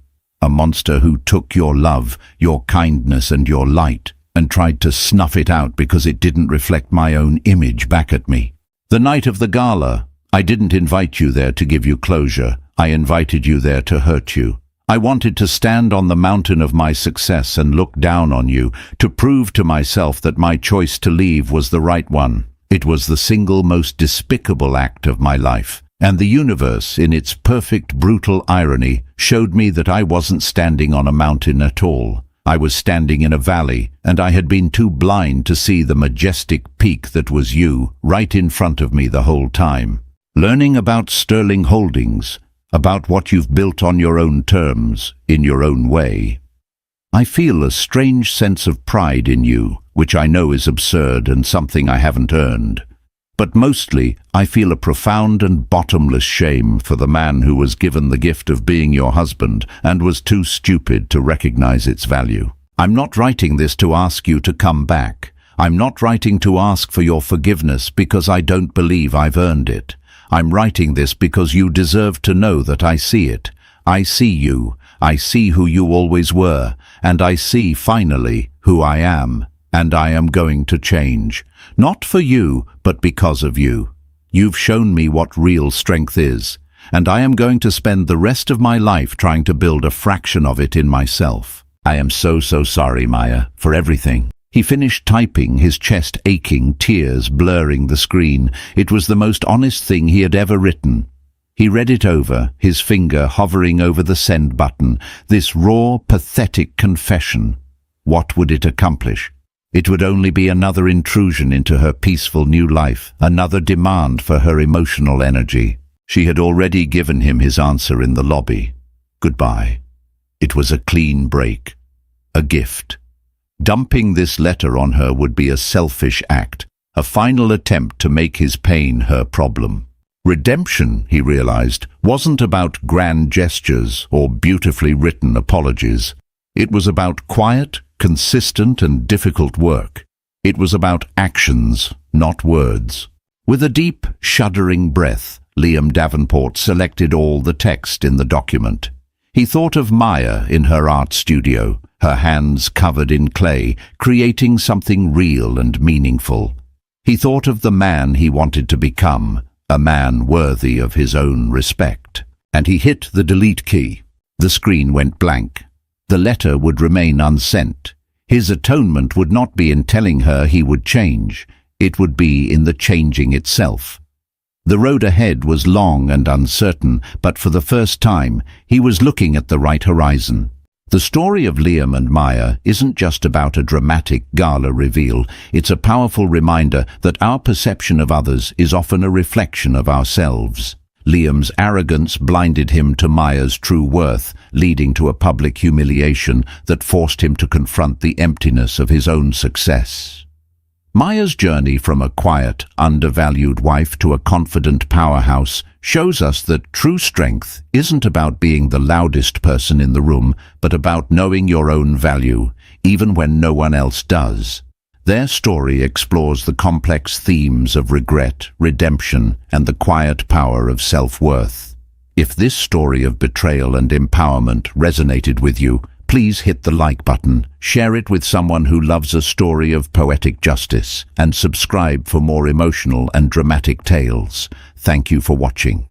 who took your love, your kindness and your light and tried to snuff it out because it didn't reflect my own image back at me. The night of the gala, I didn't invite you there to give you closure. I invited you there to hurt you. I wanted to stand on the mountain of my success and look down on you, to prove to myself that my choice to leave was the right one. It was the single most despicable act of my life, and the universe, in its perfect brutal irony, showed me that I wasn't standing on a mountain at all. I was standing in a valley, and I had been too blind to see the majestic peak that was you right in front of me the whole time. Learning about Sterling Holdings, about what you've built on your own terms, in your own way. I feel a strange sense of pride in you, which I know is absurd and something I haven't earned. But mostly, I feel a profound and bottomless shame for the man who was given the gift of being your husband and was too stupid to recognize its value. I'm not writing this to ask you to come back. I'm not writing to ask for your forgiveness because I don't believe I've earned it. I'm writing this because you deserve to know that I see it. I see you. I see who you always were. And I see, finally, who I am. And I am going to change. Not for you, but because of you. You've shown me what real strength is. And I am going to spend the rest of my life trying to build a fraction of it in myself. I am so sorry, Maya, for everything. He finished typing, his chest aching, tears blurring the screen. It was the most honest thing he had ever written. He read it over, his finger hovering over the send button. This raw, pathetic confession. What would it accomplish? It would only be another intrusion into her peaceful new life, another demand for her emotional energy. She had already given him his answer in the lobby. Goodbye. It was a clean break. A gift. Dumping this letter on her would be a selfish act, a final attempt to make his pain her problem. Redemption, he realized, wasn't about grand gestures or beautifully written apologies. It was about quiet, consistent and difficult work. It was about actions, not words. With a deep, shuddering breath, Liam Davenport selected all the text in the document. He thought of Maya in her art studio, her hands covered in clay, creating something real and meaningful. He thought of the man he wanted to become, a man worthy of his own respect. And he hit the delete key. The screen went blank. The letter would remain unsent. His atonement would not be in telling her he would change. It would be in the changing itself. The road ahead was long and uncertain, but for the first time, he was looking at the right horizon. The story of Liam and Maya isn't just about a dramatic gala reveal. It's a powerful reminder that our perception of others is often a reflection of ourselves. Liam's arrogance blinded him to Maya's true worth, leading to a public humiliation that forced him to confront the emptiness of his own success. Maya's journey from a quiet, undervalued wife to a confident powerhouse shows us that true strength isn't about being the loudest person in the room, but about knowing your own value, even when no one else does. Their story explores the complex themes of regret, redemption, and the quiet power of self-worth. If this story of betrayal and empowerment resonated with you, please hit the like button, share it with someone who loves a story of poetic justice, and subscribe for more emotional and dramatic tales. Thank you for watching.